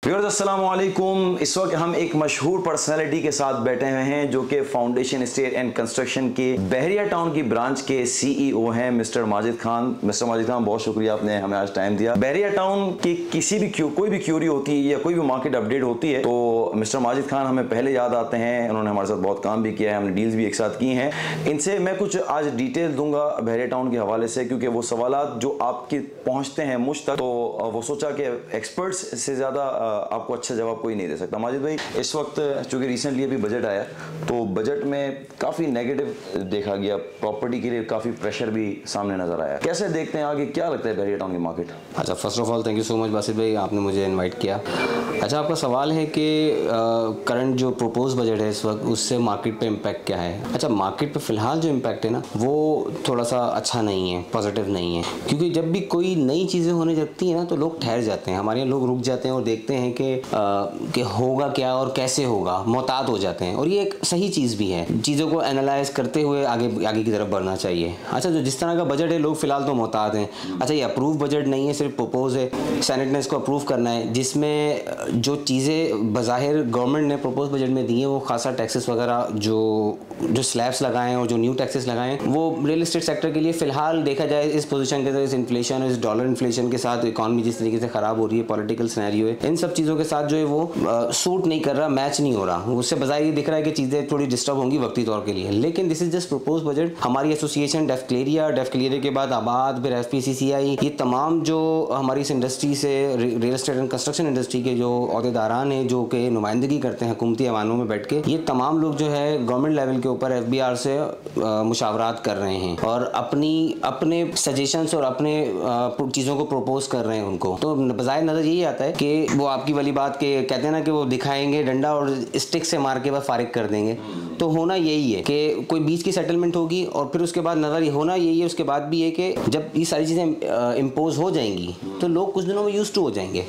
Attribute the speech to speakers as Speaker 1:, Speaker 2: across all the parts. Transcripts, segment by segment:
Speaker 1: Viewers अस्सलाम वालेकुम। इस वक्त हम एक मशहूर पर्सनालिटी के साथ बैठे हुए हैं जो कि फाउंडेशन एस्टेट एंड कंस्ट्रक्शन के बहरिया टाउन की ब्रांच के सीईओ हैं मिस्टर माजिद खान। मिस्टर माजिद खान, बहुत शुक्रिया आपने हमें आज टाइम दिया। बहरिया टाउन की किसी भी कोई भी क्यूरी होती है या कोई भी मार्केट अपडेट होती है तो मिस्टर माजिद खान हमें पहले याद आते हैं। उन्होंने हमारे साथ बहुत काम भी किया है, हमने डील्स भी एक साथ की हैं। इनसे मैं कुछ आज डिटेल दूंगा बहरिया टाउन के हवाले से, क्योंकि वो सवालात जो आपके पहुंचते हैं मुझ तक, तो वो सोचा कि एक्सपर्ट्स से ज़्यादा आपको अच्छा जवाब कोई नहीं दे सकता। माजिद भाई, इस वक्त चूंकि रिसेंटली अभी बजट आया तो बजट में काफ़ी नेगेटिव देखा गया, प्रॉपर्टी के लिए काफ़ी प्रेशर भी सामने नजर आया। कैसे देखते हैं आगे, क्या लगता है बहरिया टाउन की मार्केट?
Speaker 2: अच्छा, first of all thank you so much Basit भाई, आपने मुझे इनवाइट किया। अच्छा, आपका सवाल है कि करंट जो प्रपोज बजट है इस वक्त, उससे मार्केट पे इम्पैक्ट क्या है। अच्छा, मार्केट पे फिलहाल जो इम्पैक्ट है ना वो थोड़ा सा अच्छा नहीं है, पॉजिटिव नहीं है, क्योंकि जब भी कोई नई चीज़ें होने लगती हैं ना तो लोग ठहर जाते हैं। हमारे यहाँ लोग रुक जाते हैं और देखते हैं कि होगा क्या और कैसे होगा, मोहतात हो जाते हैं। और ये एक सही चीज़ भी है, चीज़ों को एनालाइज करते हुए आगे की तरफ बढ़ना चाहिए। अच्छा, जो जिस तरह का बजट है लोग फिलहाल तो मोहतात हैं। अच्छा, ये अप्रूव बजट नहीं है, सिर्फ प्रपोज है, सेनेट ने इसको अप्रूव करना है, जिसमें जो चीज़ें बज़ाहिर गवर्नमेंट ने प्रपोज बजट में दी हैं वो खासा टैक्सेस वगैरह जो स्लैब्स लगाए हैं और जो न्यू टैक्सेस लगाए हैं वो रियल एस्टेट सेक्टर के लिए फ़िलहाल देखा जाए इस पोजीशन के साथ, इस इन्फ्लेशन और इस डॉलर इन्फ्लेशन के साथ, इकॉनमी जिस तरीके से ख़राब हो रही है, पॉलिटिकल सिनेरियो है, इन सब चीज़ों के साथ जो है वो सूट नहीं कर रहा, मैच नहीं हो रहा। उससे बज़ाहिर ये दिख रहा है कि चीज़ें थोड़ी डिस्टर्ब होंगी वक्ती तौर के लिए। लेकिन this is just propose budget. हमारी एसोसिएशन डेफक्लेरिया के बाद आबाद, फिर FPCCI, ये तमाम जो हमारी इस इंडस्ट्री से real estate and construction industry के जो अहदेदारान हैं जो कि नुमाइंदगी करते हैं हुकूमती ऐवानों में बैठ के, ये तमाम लोग जो है गवर्नमेंट लेवल के ऊपर FBR से मुशावरात कर रहे हैं और अपने सजेशंस और अपने चीज़ों को प्रपोज कर रहे हैं उनको। तो बज़ाहिर नज़र यही आता है कि वो आपकी वाली बात के कहते हैं ना कि वो दिखाएंगे डंडा और स्टिक से मार के बस फारिग कर देंगे। तो होना यही है कि कोई बीच की सेटलमेंट होगी और फिर उसके बाद नज़र होना यही है, उसके बाद भी है कि जब ये सारी चीज़ें इम्पोज हो जाएंगी तो लोग कुछ दिनों में यूज्ड टू हो जाएंगे।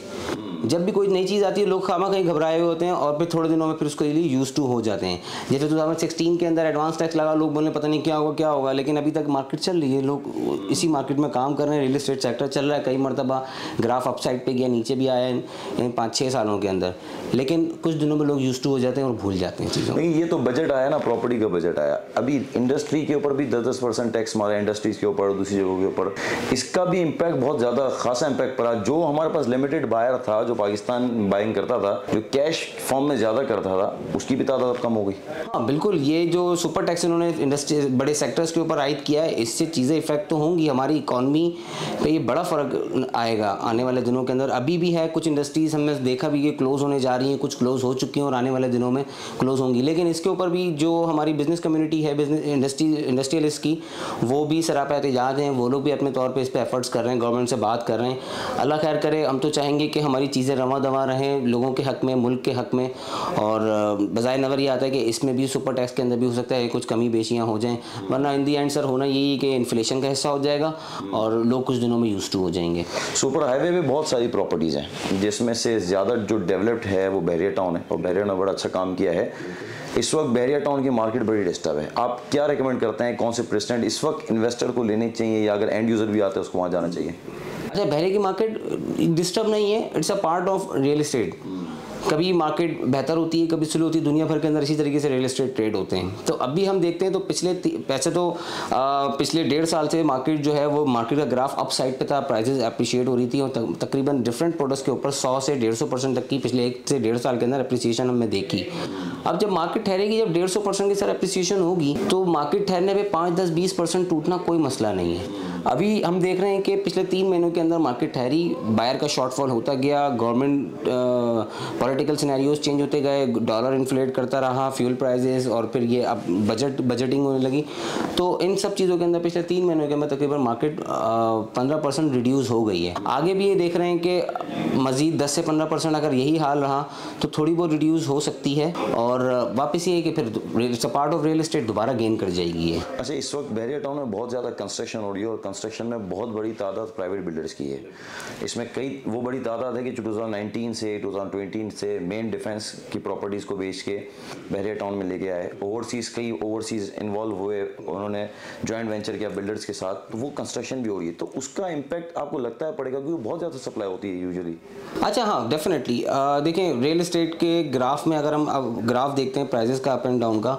Speaker 2: जब भी कोई नई चीज़ आती है लोग खामा कहीं घबराए हुए होते हैं और फिर थोड़े दिनों में फिर उसके लिए यूज्ड टू हो जाते हैं। जैसे 2016 के अंदर एडवांस टैक्स लगा, लोग बोले पता नहीं क्या होगा, लेकिन अभी तक मार्केट चल रही है, लोग इसी मार्केट में काम कर रहे हैं, रियल एस्टेट सेक्टर चल रहा है। कई मरतबा ग्राफ अप साइड पे गया, नीचे भी आया इन 5-6 सालों के अंदर, लेकिन कुछ दिनों में लोग यूज्ड टू हो जाते हैं और भूल जाते हैं चीज़ों।
Speaker 1: नहीं, ये तो बजट आया ना, प्रॉपर्टी का बजट आया, अभी इंडस्ट्री के ऊपर भी 10% टैक्स मारा, इंडस्ट्रीज के ऊपर, दूसरी जगहों के ऊपर, इसका भी इम्पैक्ट बहुत ज़्यादा खासा इम्पैक्ट पड़ा। जो हमारे पास लिमिटेड बायर था, जो पाकिस्तान बाइंग करता था, जो कैश फॉर्म में ज़्यादा करता था, उसकी भी तादाद कम हो गई।
Speaker 2: हाँ बिल्कुल, ये जो सुपर टैक्स इन्होंने इंडस्ट्री बड़े सेक्टर्स के ऊपर आयद किया है, इससे चीज़ें इफेक्ट तो होंगी, हमारी इकॉनमी पे ये बड़ा फ़र्क आएगा आने वाले दिनों के अंदर। अभी भी है कुछ इंडस्ट्रीज़ हमने देखा भी, ये क्लोज़ होने जा रही हैं, कुछ क्लोज़ हो चुकी हैं और आने वाले दिनों में क्लोज़ होंगी। लेकिन इसके ऊपर भी जो हमारी बिज़नेस कम्युनिटी है, बिजनेस इंडस्ट्रियलिस्ट की, वो भी सरापा एहतजाज हैं, वो लोग भी अपने तौर पर इस पर एफर्ट्स कर रहे हैं, गवर्नमेंट से बात कर रहे हैं। अल्लाह खैर करे, हम तो चाहेंगे कि हमारी चीज़ें रवां दवा रहें लोगों के हक में, मुल्क के हक में। और बज़ाहिर नज़र ये आता है कि इसमें भी सुपर टैक्स के अंदर भी हो सकता है कुछ कमी बेशियाँ हो जाएं, वरना इन दी एंड सर होना यही है कि इन्फ्लेशन का हिस्सा हो जाएगा और लोग कुछ दिनों में यूज्ड टू हो जाएंगे।
Speaker 1: सुपर हाईवे में बहुत सारी प्रॉपर्टीज़ हैं, जिसमें से ज़्यादा जो डेवलप्ड है वो बहरिया टाउन है और बहरिया ने बड़ा अच्छा काम किया है। इस वक्त बहरिया टाउन की मार्केट बड़ी डिस्टर्ब है। आप क्या रिकमेंड करते हैं, कौन से प्रेसिडेंट इस वक्त इन्वेस्टर को लेने चाहिए या अगर एंड यूज़र भी आते हैं उसको वहाँ जाना चाहिए?
Speaker 2: अच्छा, बहरिया की मार्केट डिस्टर्ब नहीं है, it's a part of real estate. कभी मार्केट बेहतर होती है, कभी स्लो होती है, दुनिया भर के अंदर इसी तरीके से रियल एस्टेट ट्रेड होते हैं। तो अभी हम देखते हैं तो पिछले 1.5 साल से मार्केट जो है वो मार्केट का ग्राफ अप साइड पे था, प्राइसेस अप्रिशिएट हो रही थी और तकरीबन डिफरेंट प्रोडक्ट्स के ऊपर 100 से 150% तक की पिछले 1 से 1.5 साल के अंदर अप्रिसिएशन हमने देखी। अब जब मार्केट ठहरेगी, जब 150% की सर अप्रिसिएशन होगी तो मार्केट ठहरने पर 5-10-20% टूटना कोई मसला नहीं है। अभी हम देख रहे हैं कि पिछले 3 महीनों के अंदर मार्केट ठहरी, बायर का शॉर्टफॉल होता गया, गवर्नमेंट पॉलिटिकल सिनेरियोज चेंज होते गए, डॉलर इन्फ्लेट करता रहा, फ्यूल प्राइसेस, और फिर ये अब बजटिंग होने लगी। तो इन सब चीज़ों के अंदर पिछले 3 महीनों के अंदर तकरीबन मार्केट 15% रिड्यूस हो गई है। आगे भी ये देख रहे हैं कि मज़ीद 10 से 15% अगर यही हाल रहा तो थोड़ी बहुत रिड्यूस हो सकती है और वापस ये है कि फिर पार्ट ऑफ रियल एस्टेट दोबारा गेन कर जाएगी।
Speaker 1: अच्छा, इस वक्त बहरिया टाउन में बहुत ज़्यादा कंस्ट्रक्शन हो रही है और कंस्ट्रक्शन में बहुत बड़ी तादाद प्राइवेट बिल्डर्स की है। इसमें कई वो बड़ी तादाद है कि जो 2019 से 2020 से मेन डिफेंस की प्रॉपर्टीज़ को बेच के बहरिया टाउन में लेके आए। कई ओवरसीज़ इन्वॉल्व हुए, उन्होंने जॉइंट वेंचर किया बिल्डर्स के साथ, तो वो कंस्ट्रक्शन भी हो रही है। तो उसका इम्पैक्ट आपको लगता है पड़ेगा, क्योंकि बहुत ज़्यादा सप्लाई होती है यूजुअली।
Speaker 2: अच्छा, हाँ, डेफिनेटली। देखें, रियल एस्टेट के ग्राफ में अगर हम ग्राफ देखते हैं प्राइजेस का अप एंड डाउन का,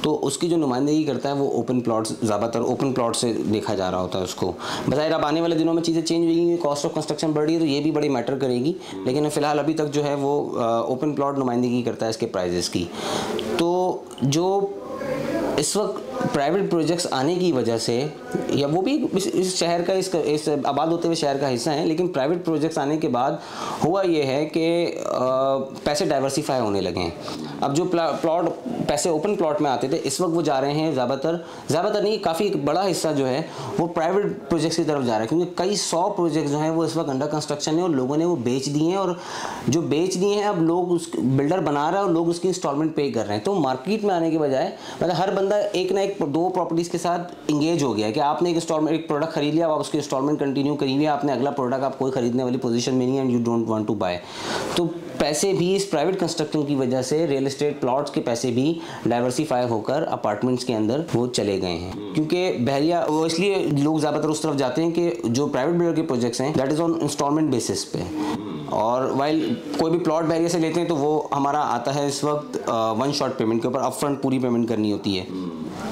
Speaker 2: तो उसकी जो नुमाइंदगी करता है वो ओपन प्लॉट्स, ज़्यादातर ओपन प्लॉट से देखा जा रहा होता है उसको। बज़ाहिर अब आने वाले दिनों में चीज़ें चेंज होगी, कॉस्ट ऑफ कंस्ट्रक्शन बढ़ रही है, तो ये भी बड़ी मैटर करेगी, लेकिन फ़िलहाल अभी तक जो है वो ओपन प्लॉट नुमाइंदगी करता है इसके प्राइजेस की। तो जो इस वक्त प्राइवेट प्रोजेक्ट्स आने की वजह से, या वो भी इस शहर का, इस आबाद होते हुए शहर का हिस्सा है, लेकिन प्राइवेट प्रोजेक्ट्स आने के बाद हुआ ये है कि पैसे डाइवर्सिफाई होने लगे हैं। अब जो प्लॉट पैसे ओपन प्लॉट में आते थे, इस वक्त वो जा रहे हैं ज़्यादातर नहीं, काफ़ी बड़ा हिस्सा जो है वो प्राइवेट प्रोजेक्ट्स की तरफ जा रहा है, क्योंकि कई 100 प्रोजेक्ट जो हैं वो इस वक्त अंडर कंस्ट्रक्शन है और लोगों ने वो बेच दिए हैं, और जो बेच दिए हैं अब लोग उस बिल्डर बना रहा है और लोग उसकी इंस्टॉलमेंट पे कर रहे हैं। तो मार्केट में आने के बजाय मतलब हर बंदा एक ना एक 2 प्रॉपर्टीज़ के साथ इंगेज हो गया है कि आपने एक प्रोडक्ट खरीद लिया, आप उसकी इंस्टॉलमेंट कंटिन्यू करिए, आपने अगला प्रोडक्ट आप कोई खरीदने वाली पोजीशन में नहीं है, and you don't want to buy. तो पैसे भी इस प्राइवेट कंस्ट्रक्शन की वजह से, रियल एस्टेट प्लॉट्स के पैसे भी डाइवर्सिफाई होकर अपार्टमेंट्स के अंदर वो चले गए हैं, क्योंकि बहरिया वो इसलिए लोग ज़्यादातर उस तरफ जाते हैं कि जो प्राइवेट बिल्डर के प्रोजेक्ट्स हैं that is on instalment basis पे, और वाइल कोई भी प्लॉट बहरिया से लेते हैं तो वो हमारा आता है इस वक्त 1 शॉट पेमेंट के ऊपर, अपफ्रंट पूरी पेमेंट करनी होती है।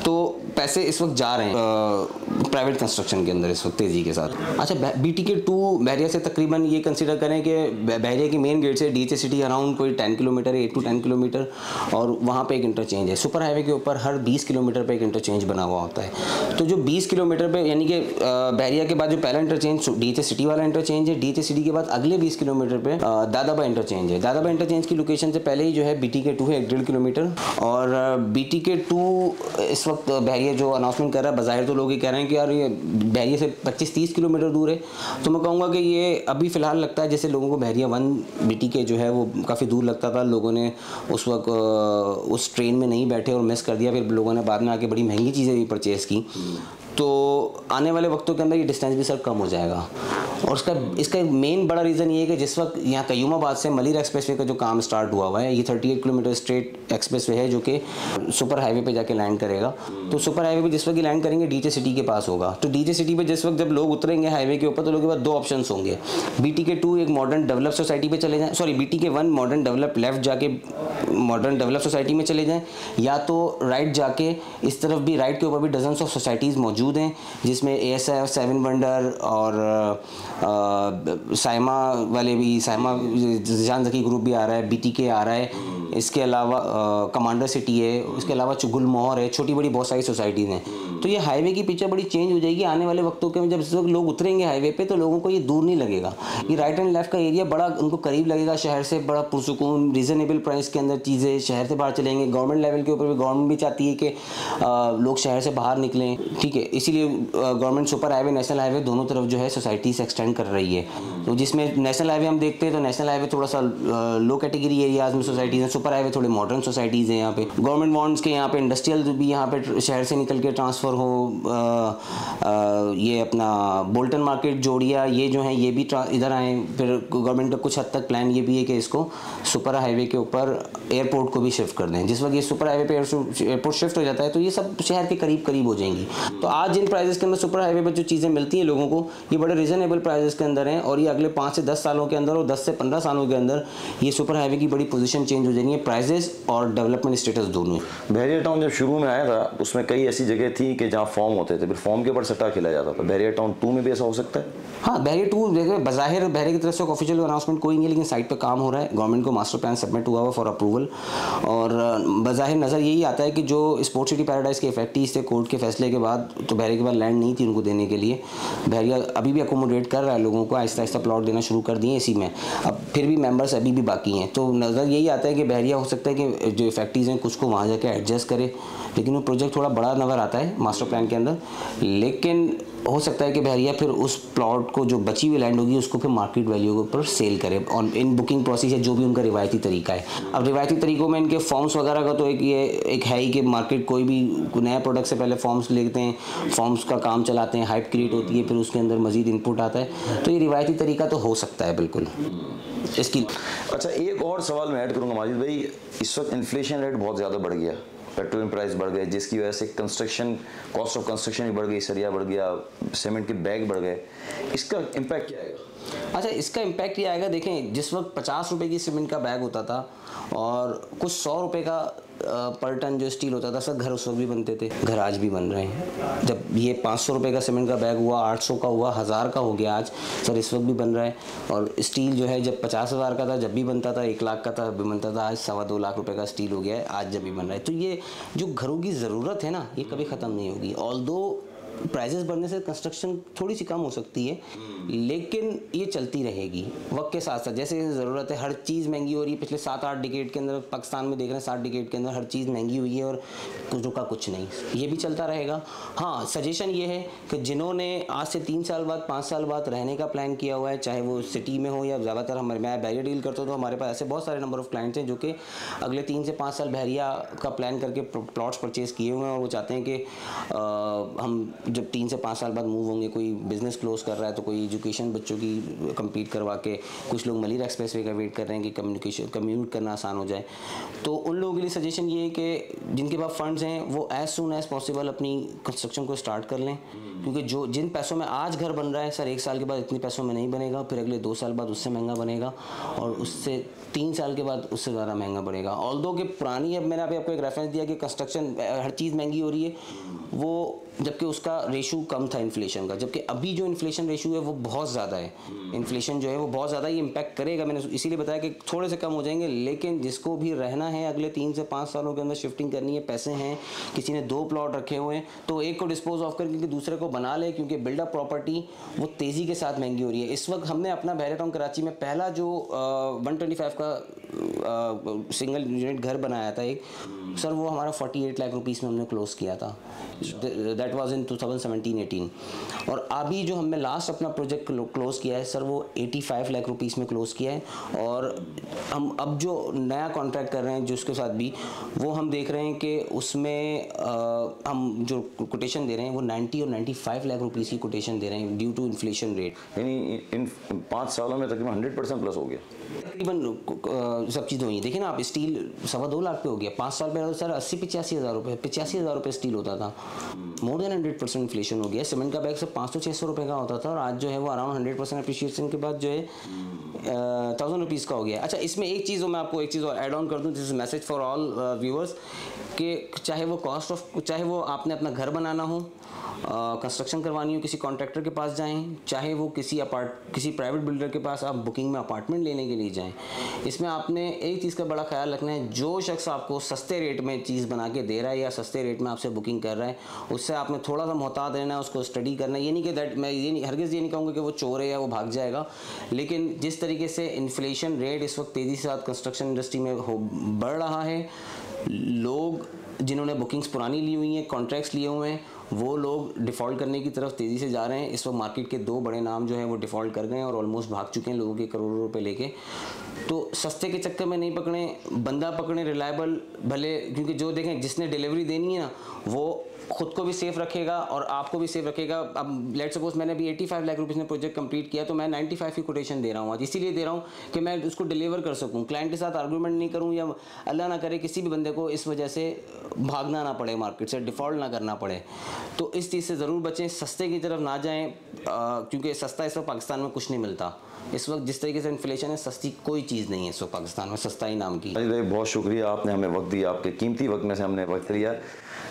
Speaker 2: तो पैसे इस वक्त जा रहे हैं प्राइवेट कंस्ट्रक्शन के अंदर इस वक्त तेज़ी के साथ। अच्छा, BTK 2 बहरिया से तकरीबन ये कंसीडर करें कि बहरिया की मेन गेट से DHA सिटी अराउंड कोई 10 किलोमीटर है, 8 to 10 किलोमीटर, और वहाँ पे एक इंटरचेंज है। सुपर हाईवे के ऊपर हर 20 किलोमीटर पे एक इंटरचेंज बना हुआ होता है। तो जो 20 किलोमीटर पे, यानी कि बहरिया के बाद जो पहला इंटरचेंज DHA सिटी वाला इंटरचेंज है, DHA सिटी के बाद अगले 20 किलोमीटर पे दादाबा इंटरचेंज है। दादाबा इंटरचेंज की लोकेशन से पहले ही जो है BTK 2 है 1.5 किलोमीटर, और BTK 2 इस वक्त बहरिया जो अनाउंसमेंट कर रहा है, बज़ाहिर तो लोग ये कह रहे हैं कि यार ये बहरिया से 25-30 किलोमीटर दूर है। तो मैं कहूँगा कि ये अभी फ़िलहाल लगता है जैसे लोगों को बहरिया 1 BTK जो है वो काफ़ी दूर लगता था, लोगों ने उस वक्त उस ट्रेन में नहीं बैठे और मिस कर दिया, फिर लोगों ने बाद में आके बड़ी महंगी चीज़ें भी परचेज़ की। तो आने वाले वक्तों के अंदर ये डिस्टेंस भी सर कम हो जाएगा, और इसका मेन बड़ा रीज़न ये है कि जिस वक्त यहाँ कयूमाबाद से मलिर एक्सप्रेसवे का जो काम स्टार्ट हुआ है, ये 38 किलोमीटर स्ट्रेट एक्सप्रेसवे है जो कि सुपर हाईवे पे जाके लैंड करेगा। तो सुपर हाईवे पे जिस वक्त लैंड करेंगे DHA सिटी के पास होगा, तो DHA सिटी पे जिस वक्त जब लोग उतरेंगे हाईवे के ऊपर, तो लोगों के पास 2 ऑप्शन होंगे। BTK 2 एक मॉडर्न डेवलप सोसाइटी पे चले जाएँ, sorry BTK 1 modern develop left जाके मॉडर्न डेवलप सोसाइटी में चले जाएँ, या तो राइट जाके इस तरफ भी, राइट के ऊपर भी डजन्स ऑफ सोसाइटीज़ मौजूद हैं, जिसमें ASF, 7 वंडर और साइमा वाले भी, साइमा जान ज़की ग्रुप भी आ रहा है, BTK आ रहा है, इसके अलावा कमांडर सिटी है, उसके अलावा गुलमोहर है, छोटी बड़ी बहुत सारी सोसाइटीज़ हैं। तो ये हाईवे की पिक्चर बड़ी चेंज हो जाएगी आने वाले वक्तों के में। जब इस वक्त लोग उतरेंगे हाईवे पे तो लोगों को ये दूर नहीं लगेगा, ये राइट एंड लेफ्ट का एरिया बड़ा उनको करीब लगेगा शहर से, बड़ा पुरसुकून रीज़नेबल प्राइस के अंदर चीज़ें शहर से बाहर चलेंगे। गवर्नमेंट लेवल के ऊपर भी गवर्नमेंट भी चाहती है कि लोग शहर से बाहर निकलें, ठीक है, इसीलिए government super highway, national highway दोनों तरफ जो है सोसाइटी से एक्सटेंड कर रही है। तो जिसमें नेशनल हाईवे हम देखते हैं तो नेशनल हाईवे थोड़ा सा लो कैटेगरी एरियाज में सोसाइटीज़ हैं, सुपर हाईवे थोड़े मॉडर्न सोसाइटीज़ हैं। यहाँ पे गवर्नमेंट वांट्स के यहाँ पे इंडस्ट्रियल भी यहाँ पे शहर से निकल के ट्रांसफ़र हो, ये अपना बोल्टन मार्केट, जोड़िया, ये जो है ये भी इधर आए। फिर गवर्नमेंट का कुछ हद तक प्लान ये भी है कि इसको सुपर हाईवे के ऊपर एयरपोर्ट को भी शिफ्ट कर दें। जिस वक्त ये सुपर हाईवे पे एयरपोर्ट शिफ्ट हो जाता है तो ये सब शहर के करीब करीब हो जाएंगी। तो आज जिन प्राइजेस के अंदर सुपर हाईवे पर जो चीज़ें मिलती हैं लोगों को, ये बड़े रीजनेबल प्राइजेस के अंदर हैं, और ये अगले 5 से 10 सालों के अंदर और 10 से 15 सालों के अंदर ये सुपर हाईवे की बड़ी पोजीशन चेंज हो जाएगी, प्राइजेस और डेवलपमेंट स्टेटस दोनों।
Speaker 1: बहरिया टाउन जब शुरू में आया था उसमें कई ऐसी जगह थी कि जहाँ फॉर्म होते थे, फिर फॉर्म के ऊपर सट्टा खेला जाता था। बहरिया टाउन 2 में भी ऐसा हो सकता है?
Speaker 2: हाँ, बहरिया 2 बज़ाहिर बहरिया की तरफ से ऑफिशियल अनाउंसमेंट कोई नहीं है, लेकिन साइट पर काम हो रहा है। गवर्नमेंट को मास्टर प्लान सबमिट हुआ हुआ फॉर अप्रूवल, और बज़ाहिर नज़र यही आता है कि जो स्पोर्ट्स सिटी पैराडाइज के इफेक्टिव थे कोर्ट के फैसले के बाद, तो बहरिया के बाद लैंड नहीं थी उनको देने के लिए। बहरिया अभी भी अकोमोडेट कर रहा है लोगों को, आहिस्ता आहिस्ता प्लॉट देना शुरू कर दिए इसी में। अब फिर भी मेंबर्स अभी भी बाकी हैं, तो नज़र यही आता है कि बहरिया हो सकता है कि जो इफेक्टिव हैं कुछ को वहाँ जाके एडजस्ट करे, लेकिन वो प्रोजेक्ट थोड़ा बड़ा नज़र आता है मास्टर प्लान के अंदर। लेकिन हो सकता है कि बहरिया फिर उस प्लॉट को, जो बची हुई लैंड होगी, उसको फिर मार्केट वैल्यू के ऊपर सेल करे और इन बुकिंग प्रोसेस है जो भी उनका रिवायती तरीका है। अब रिवायती तरीकों में इनके फॉर्म्स वगैरह का तो एक है ही कि मार्केट कोई भी नया प्रोडक्ट से पहले फॉर्म्स लेते हैं, फॉर्म्स का काम चलाते हैं, हाइप क्रिएट होती है, फिर उसके अंदर मजीद इनपुट आता है। तो ये रिवायती तरीका तो हो सकता है बिल्कुल इसकी।
Speaker 1: अच्छा, एक और सवाल मैं ऐड करूँगा माजिद भाई, इस वक्त इन्फ्लेशन रेट बहुत ज़्यादा बढ़ गया, पेट्रोलियम प्राइस बढ़ गए, जिसकी वजह से कंस्ट्रक्शन, कॉस्ट ऑफ कंस्ट्रक्शन भी बढ़ गई, सरिया बढ़ गया, सीमेंट के बैग बढ़ गए, इसका इम्पैक्ट क्या आएगा?
Speaker 2: अच्छा, इसका इम्पैक्ट ये आएगा, देखें जिस वक्त 50 रुपये की सीमेंट का बैग होता था और कुछ 100 रुपये का पर टन जो स्टील होता था, सर घर उस वक्त भी बनते थे, घर आज भी बन रहे हैं। जब ये 500 रुपये का सीमेंट का बैग हुआ, 800 का हुआ, 1000 का हो गया आज, सर इस वक्त भी बन रहा है। और स्टील जो है जब 50,000 का था जब भी बनता था, 1 लाख का था जब भी बनता था, आज 2.25 लाख रुपये का स्टील हो गया है आज जब भी बन रहा है। तो ये जो घरों की ज़रूरत है ना, ये कभी ख़त्म नहीं होगी। ऑल्दो प्राइसेस बढ़ने से कंस्ट्रक्शन थोड़ी सी कम हो सकती है, लेकिन ये चलती रहेगी वक्त के साथ साथ। जैसे ज़रूरत है, हर चीज़ महंगी हो रही है। पिछले 7-8 डिकेड के अंदर पाकिस्तान में देख रहे हैं, 60 डिकेड के अंदर हर चीज़ महंगी हुई है और कुछ रुका कुछ नहीं, ये भी चलता रहेगा। हाँ, सजेशन ये है कि जिन्होंने आज से 3 साल बाद 5 साल बाद रहने का प्लान किया हुआ है, चाहे वो सिटी में हो या ज़्यादातर मैं बहरिया डील करता हूँ, तो हमारे पास ऐसे बहुत सारे नंबर ऑफ़ क्लाइंट्स हैं जो कि अगले 3 से 5 साल बहरिया का प्लान करके प्लॉट्स परचेज़ किए हुए हैं और वो चाहते हैं कि हम जब 3 से 5 साल बाद मूव होंगे, कोई बिजनेस क्लोज कर रहा है तो कोई एजुकेशन बच्चों की कंप्लीट करवा के, कुछ लोग मलिर एक्सप्रेसवे का वेट कर रहे हैं कि कम्यूट करना आसान हो जाए। तो उन लोगों के लिए सजेशन ये है कि जिनके पास फंड्स हैं वो एज सून एज पॉसिबल अपनी कंस्ट्रक्शन को स्टार्ट कर लें, क्योंकि जो जिन पैसों में आज घर बन रहा है सर, 1 साल के बाद इतने पैसों में नहीं बनेगा, फिर अगले 2 साल बाद उससे महंगा बनेगा और उससे 3 साल के बाद उससे ज़्यादा महंगा पड़ेगा। ऑल्दो कि पुरानी, अब मैंने अभी आपको एक रेफरेंस दिया कि कंस्ट्रक्शन हर चीज़ महंगी हो रही है, वो जबकि उसका रेशो कम था इन्फ्लेशन का, जबकि अभी जो इन्फ्लेशन रेशो है वो बहुत ज़्यादा है। इन्फ्लेशन जो है वो बहुत ज़्यादा ही इम्पैक्ट करेगा, मैंने इसीलिए बताया कि थोड़े से कम हो जाएंगे, लेकिन जिसको भी रहना है अगले 3 से 5 सालों के अंदर शिफ्टिंग करनी है, पैसे हैं, किसी ने 2 प्लॉट रखे हुए हैं तो एक को डिस्पोज ऑफ करके दूसरे को बना ले, क्योंकि बिल्डअप प्रॉपर्टी वो तेज़ी के साथ महंगी हो रही है। इस वक्त हमने अपना बहरिया टाउन कराची में पहला जो 125 का सिंगल यूनिट घर बनाया था एक, सर वो हमारा 48 लाख रुपीस में हमने क्लोज किया था, दैट वाज इन 2017-18। और अभी जो हमने लास्ट अपना प्रोजेक्ट क्लोज किया है सर, वो 85 लाख रुपीस में क्लोज किया है। और हम अब जो नया कॉन्ट्रैक्ट कर रहे हैं जिसके साथ भी, वो हम देख रहे हैं कि उसमें हम जो कोटेशन दे रहे हैं वो 90 और 95 लाख रुपीस की कोटेशन दे रहे हैं ड्यू टू इन्फ्लेशन रेट।
Speaker 1: यानी इन 5 सालों में तकरीबन 100% प्लस हो गया
Speaker 2: तकरीबन सब चीज़ हुई। देखिए ना आप, स्टील 2.25 लाख पे हो गया, 5 साल पहले सर 80-85 हज़ार रुपये, 85 हज़ार रुपये स्टील होता था। मोर देन 100% इन्फ्लेशन हो गया। सीमेंट का बैग से 500-600 रुपये का होता था और आज जो है वो अराउंड 100% अप्रिशिएशन के बाद जो है 1000 रुपीज़ का हो गया। अच्छा, इसमें एक चीज़ मैं आपको एक चीज़ और ऐड ऑन कर दूँ, this is message for all viewers, कि चाहे वो कॉस्ट ऑफ, चाहे वो आपने अपना घर बनाना हो, कंस्ट्रक्शन करवानी हो, किसी कॉन्ट्रैक्टर के पास जाएं, चाहे वो किसी प्राइवेट बिल्डर के पास आप बुकिंग में अपार्टमेंट लेने के लिए जाएं, इसमें आपने एक चीज़ का बड़ा ख्याल रखना है, जो शख्स आपको सस्ते रेट में चीज़ बना के दे रहा है या सस्ते रेट में आपसे बुकिंग कर रहा है, उससे आपने थोड़ा सा मोहतात रहना है, उसको स्टडी करना है। ये नहीं कि दैट, मैं ये नहीं, हरगिज़ ये नहीं कहूँगा कि वो चोर है या वो भाग जाएगा, लेकिन जिस तरीके से इन्फ्लेशन रेट इस वक्त तेज़ी के साथ कंस्ट्रक्शन इंडस्ट्री में बढ़ रहा है, लोग जिन्होंने बुकिंग्स पुरानी ली हुई हैं, कॉन्ट्रैक्ट्स लिए हुए हैं, वो लोग डिफ़ॉल्ट करने की तरफ तेज़ी से जा रहे हैं। इस वक्त मार्केट के 2 बड़े नाम जो हैं वो डिफ़ॉल्ट कर गए हैं और ऑलमोस्ट भाग चुके हैं लोगों के करोड़ों रुपए लेके। तो सस्ते के चक्कर में नहीं पकड़ें, बंदा पकड़ें रिलायबल, भले, क्योंकि जो देखें जिसने डिलीवरी देनी है ना, वो खुद को भी सेफ रखेगा और आपको भी सेफ रखेगा। अब लेट सपोज मैंने अभी 85 लाख रुपीज़ में प्रोजेक्ट कंप्लीट किया, तो मैं 95 की कोटेशन दे रहा हूँ आज, इसीलिए दे रहा हूँ कि मैं उसको डिलीवर कर सकूँ, क्लाइंट के साथ आर्गूमेंट नहीं करूँ, या अल्लाह ना करे किसी भी बंदे को इस वजह से भागना ना पड़े, मार्केट से डिफ़ॉल्ट ना करना पड़े। तो इस चीज़ से ज़रूर बचें, सस्ते की तरफ ना जाएँ, क्योंकि सस्ता इस वक्त पाकिस्तान में कुछ नहीं मिलता। इस वक्त जिस तरीके से इन्फ्लेशन है, सस्ती कोई चीज़ नहीं है इस वक्त पाकिस्तान में, सस्ता ही नाम की।
Speaker 1: बहुत शुक्रिया, आपने हमें वक्त दिया, आपके कीमती वक्त में से हमने वक्त लिया।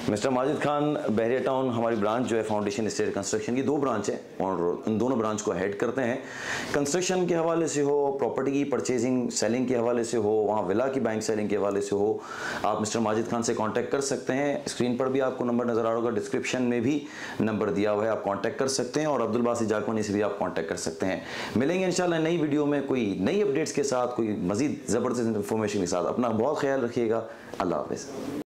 Speaker 1: मिस्टर माजिद खान, बहरिया टाउन हमारी ब्रांच जो है फाउंडेशन एस्टेट कंस्ट्रक्शन की 2 ब्रांच है और उन दोनों ब्रांच को हेड करते हैं। कंस्ट्रक्शन के हवाले से हो, प्रॉपर्टी की परचेजिंग सेलिंग के हवाले से हो, वहाँ विला की बैंक सेलिंग के हवाले से हो, आप मिस्टर माजिद खान से कांटेक्ट कर सकते हैं। स्क्रीन पर भी आपको नंबर नज़र आ रहा होगा, डिस्क्रिप्शन में भी नंबर दिया हुआ है, आप कॉन्टैक्ट कर सकते हैं। और अब्दुल बासित जाकवानी से भी आप कॉन्टैक्ट कर सकते हैं। मिलेंगे इंशाल्लाह नई वीडियो में कोई नई अपडेट्स के साथ, कोई मज़ीद ज़बरदस्त इन्फॉर्मेशन के साथ। अपना बहुत ख्याल रखिएगा। अल्लाह हाफ़िज़।